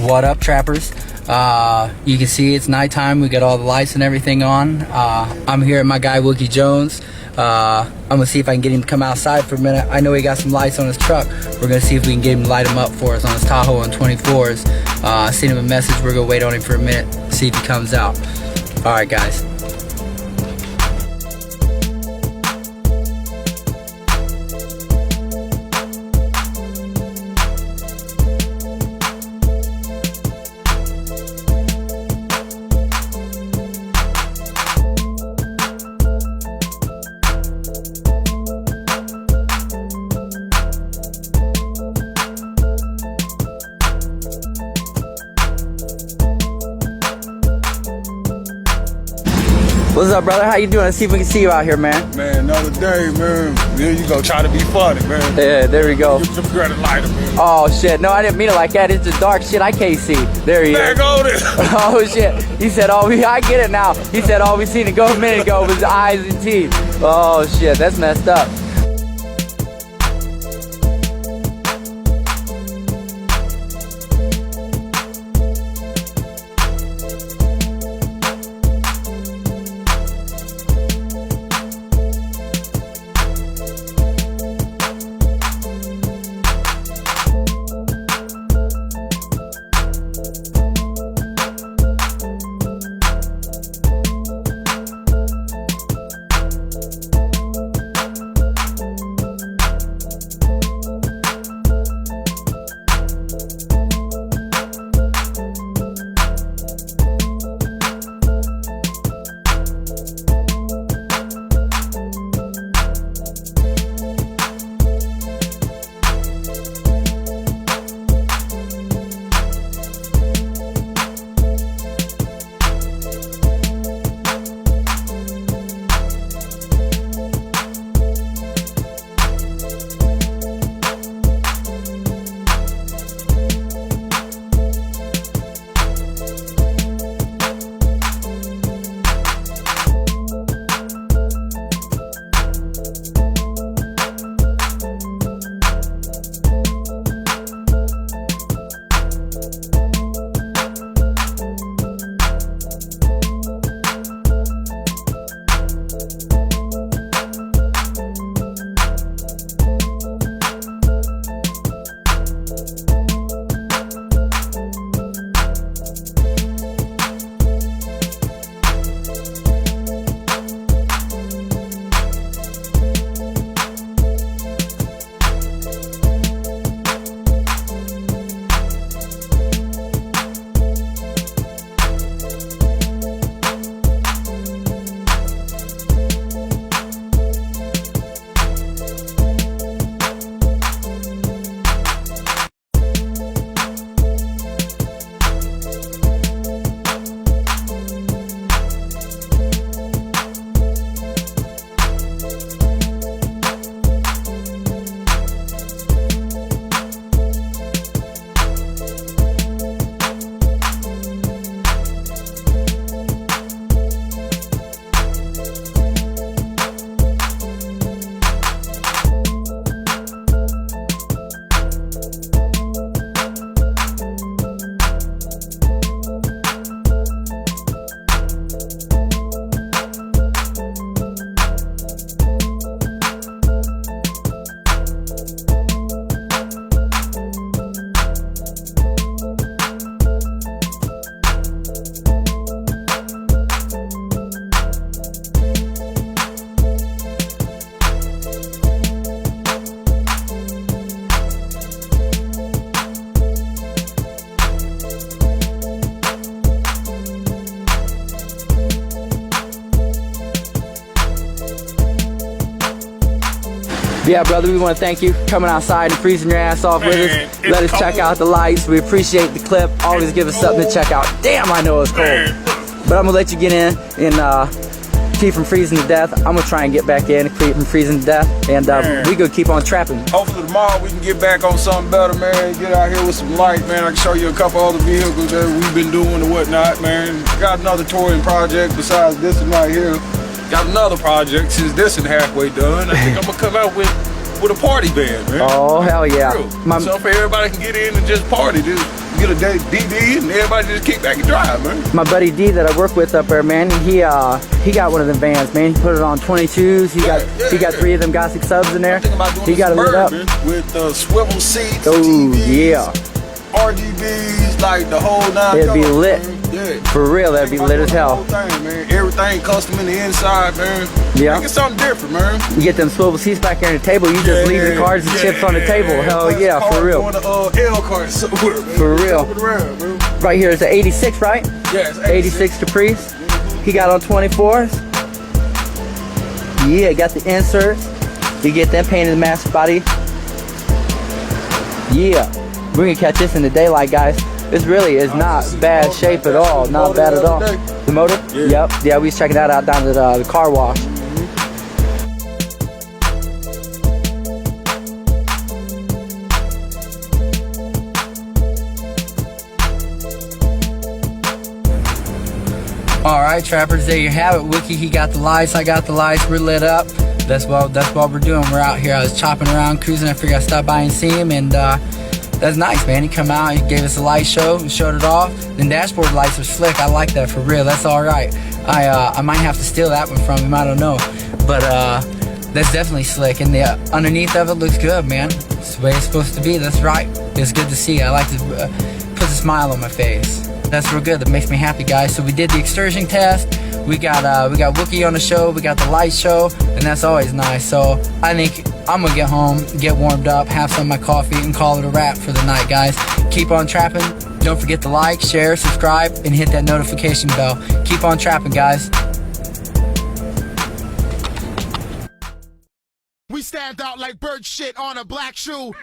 What up, trappers? You can see it's nighttime. We got all the lights and everything on. I'm here at my guy Wookie Jones. I'm gonna see if I can get him to come outside for a minute. I know he got some lights on his truck. We're gonna see if we can get him to light them up for us on his Tahoe on 24s. Send him a message. We're gonna wait on him for a minute, see if he comes out. All right, guys. What's up, brother? How you doing? Let's see if we can see you out here, man. Man, another day, man. There you go, try to be funny, man. Yeah, there we go. Give some credit lighter, man. Oh shit, no, I didn't mean it like that. It's just dark shit I can't see. There he is. On it. Oh shit. He said, I get it now. He said all we seen a minute ago was eyes and teeth. Oh shit, that's messed up. Yeah, brother, we want to thank you for coming outside and freezing your ass off with us. Let us check out the lights. We appreciate the clip. Always give us something to check out. Damn, I know it's cold. But I'm going to let you get in and keep from freezing to death. I'm going to try and get back in and keep from freezing to death. And we going to keep on trapping. Hopefully tomorrow we can get back on something better, man. Get out here with some light, man. I can show you a couple other vehicles that we've been doing and whatnot, man. Got another touring project besides this one right here. Got another project since this is halfway done. I think I'm gonna come out with with a party band, man. Oh, hell yeah. So for everybody can get in and just party, just get a DD and everybody just kick back and drive, man. My buddy D that I work with up there, man, he got one of them vans, man. He put it on 22s. He got 3 of them Gothic subs in there. He got it lit up with swivel seats. Oh TVs, yeah. RGBs, like the whole 9. It'd be lit. Yeah. For real, that'd be lit as hell. Whole thing, man. Everything custom in the inside, man. Yeah. Make it something different, man. You get them swivel seats back here on the table. You just leave your cards and chips on the table. Hell yeah, for real. L card somewhere, man. For real. Around, Right here is the 86, right? Yeah, it's 86 Caprice. He got on 24s. Yeah, got the inserts. You get them painted master body. Yeah. We're gonna catch this in the daylight, guys. This really is not bad shape at all. Not bad at all. The motor? Yeah. Yep. Yeah, we was checking that out down at the car wash. All right, trappers, there you have it. Wookie, he got the lights, I got the lights, we're lit up. That's what we're doing. We're out here. I was chopping around, cruising. I figured I'd stop by and see him, and that's nice, man. He come out, he gave us a light show, and showed it off. The dashboard lights are slick. I like that, for real. That's all right. I might have to steal that one from him. I don't know, but that's definitely slick. And the underneath of it looks good, man. It's the way it's supposed to be. That's right. It's good to see. I like to put a smile on my face. That's real good. That makes me happy, guys. So we did the excursion test. We got Wookie on the show. We got the light show, and that's always nice. So I think I'm gonna get home, get warmed up, have some of my coffee, and call it a wrap for the night, guys. Keep on trapping. Don't forget to like, share, subscribe, and hit that notification bell. Keep on trapping, guys. We stand out like bird shit on a black shoe.